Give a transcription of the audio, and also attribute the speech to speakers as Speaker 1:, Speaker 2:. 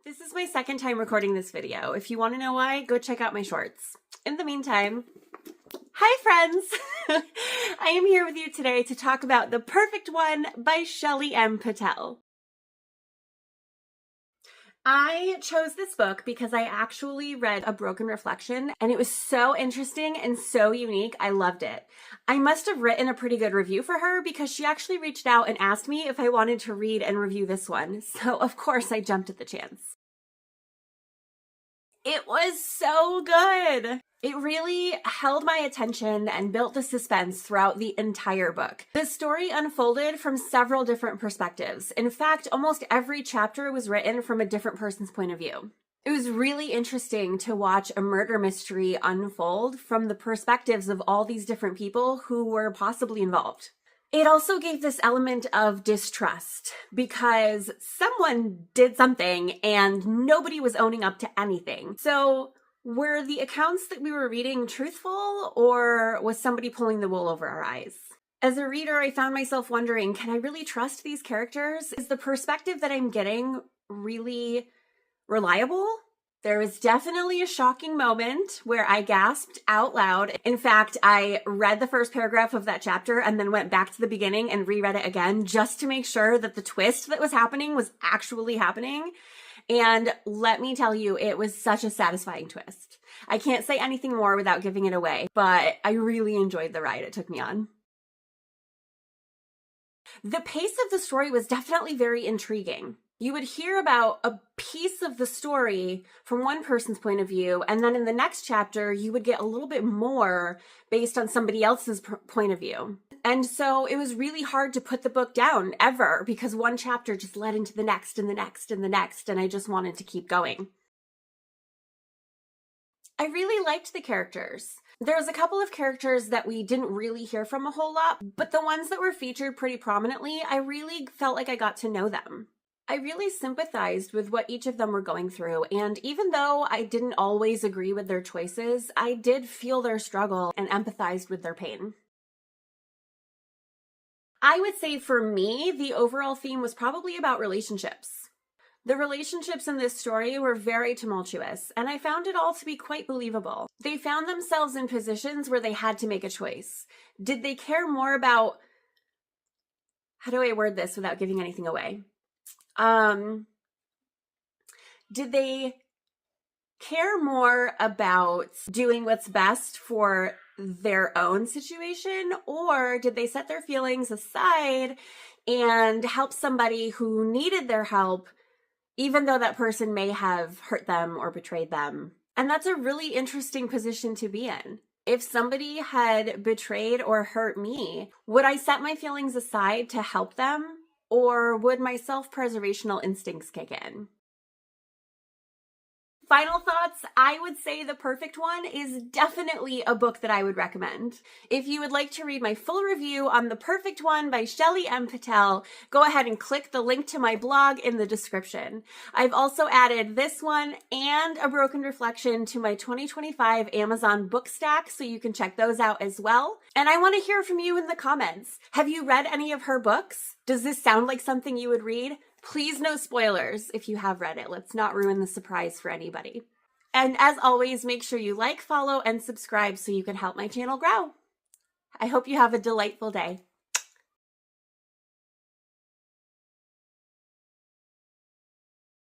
Speaker 1: This is my second time recording this video. If you want to know why, go check out my shorts. In the meantime, hi friends! I am here with you today to talk about The Perfect One by Shelly M. Patel. I chose this book because I actually read A Broken Reflection and it was so interesting and so unique. I loved it. I must have written a pretty good review for her because she actually reached out and asked me if I wanted to read and review this one. So of course I jumped at the chance. It was so good. It really held my attention and built the suspense throughout the entire book. The story unfolded from several different perspectives. In fact, almost every chapter was written from a different person's point of view. It was really interesting to watch a murder mystery unfold from the perspectives of all these different people who were possibly involved. It also gave this element of distrust because someone did something and nobody was owning up to anything. So were the accounts that we were reading truthful, or was somebody pulling the wool over our eyes? As a reader, I found myself wondering, can I really trust these characters? Is the perspective that I'm getting really reliable? There was definitely a shocking moment where I gasped out loud. In fact, I read the first paragraph of that chapter and then went back to the beginning and reread it again just to make sure that the twist that was happening was actually happening. And let me tell you, it was such a satisfying twist. I can't say anything more without giving it away, but I really enjoyed the ride it took me on. The pace of the story was definitely very intriguing. You would hear about a piece of the story from one person's point of view, and then in the next chapter, you would get a little bit more based on somebody else's point of view. And so it was really hard to put the book down ever because one chapter just led into the next and the next and the next, and I just wanted to keep going. I really liked the characters. There was a couple of characters that we didn't really hear from a whole lot, but the ones that were featured pretty prominently, I really felt like I got to know them. I really sympathized with what each of them were going through, and even though I didn't always agree with their choices, I did feel their struggle and empathized with their pain. I would say for me, the overall theme was probably about relationships. The relationships in this story were very tumultuous, and I found it all to be quite believable. They found themselves in positions where they had to make a choice. Did they care more about... How do I word this without giving anything away? Did they care more about doing what's best for their own situation, or did they set their feelings aside and help somebody who needed their help, even though that person may have hurt them or betrayed them? And that's a really interesting position to be in. If somebody had betrayed or hurt me, would I set my feelings aside to help them? Or would my self-preservational instincts kick in? Final thoughts, I would say The Perfect One is definitely a book that I would recommend. If you would like to read my full review on The Perfect One by Shelly M. Patel, go ahead and click the link to my blog in the description. I've also added this one and A Broken Reflection to my 2025 Amazon book stack, so you can check those out as well. And I want to hear from you in the comments. Have you read any of her books? Does this sound like something you would read? Please no spoilers if you have read it. Let's not ruin the surprise for anybody. And as always, make sure you like, follow, and subscribe so you can help my channel grow. I hope you have a delightful day.